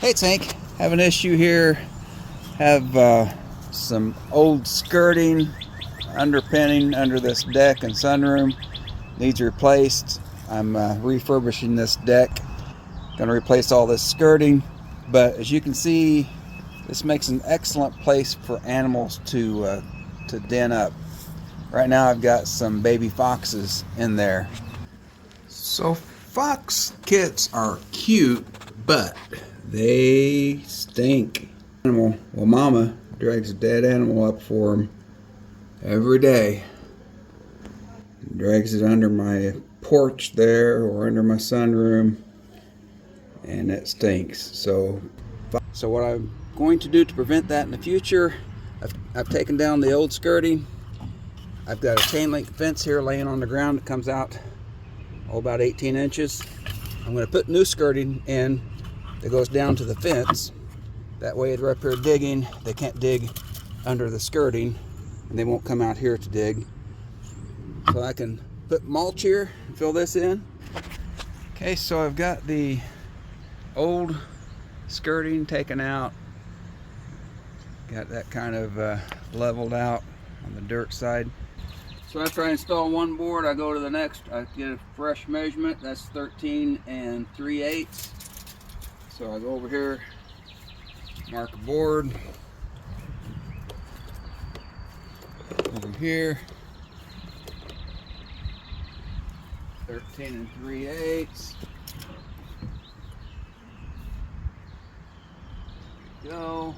Hey Tank, have an issue here. Have some old skirting, underpinning under this deck and sunroom. Needs replaced. I'm refurbishing this deck. Going to replace all this skirting, but as you can see, this makes an excellent place for animals to den up. Right now I've got some baby foxes in there. So fox kits are cute, but they stink. Well, mama drags a dead animal up for them every day. Drags it under my porch there or under my sunroom, and it stinks. So what I'm going to do to prevent that in the future, I've taken down the old skirting. I've got a chain link fence here laying on the ground that comes out about 18 inches. I'm going to put new skirting in that goes down to the fence. That way they're up here digging, they can't dig under the skirting, and they won't come out here to dig. So I can put mulch here and fill this in. Okay, so I've got the old skirting taken out. Got that kind of leveled out on the dirt side. So after I install one board, I go to the next. I get a fresh measurement. That's 13 3/8. So I go over here, mark a board. Over here, 13 3/8. Go.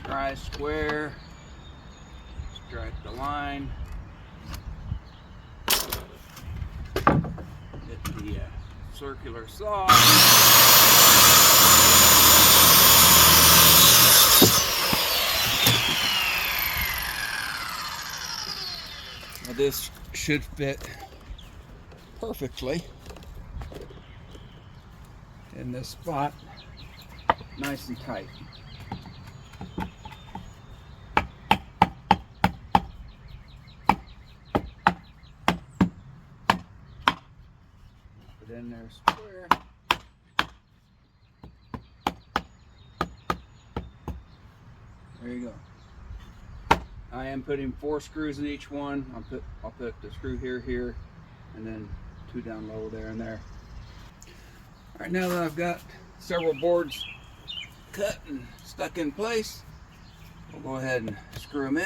Try square. Strike the line. Hit the circular saw. Now this should fit perfectly in this spot, nice and tight. Put in there square. There you go. I am putting 4 screws in each one. I'll put the screw here, and then 2 down low there and there. All right, now that I've got several boards cut and stuck in place, we'll go ahead and screw them in.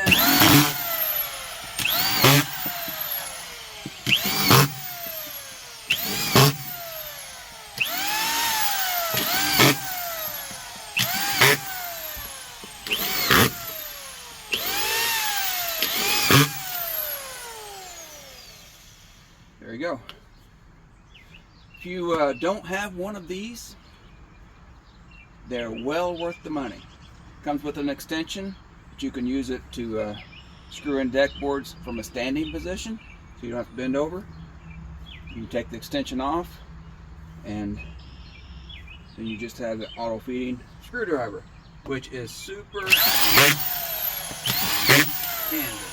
There you go. If you don't have one of these, they're well worth the money. Comes with an extension, but you can use it to screw in deck boards from a standing position, so you don't have to bend over. You can take the extension off, and then you just have the auto feeding screwdriver, which is super handy.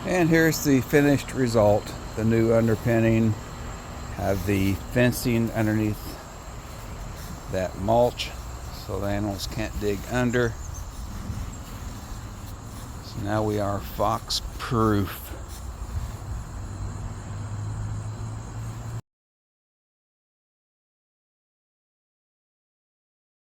And here's the finished result. The new underpinning, have the fencing underneath that mulch so the animals can't dig under. So now we are fox proof.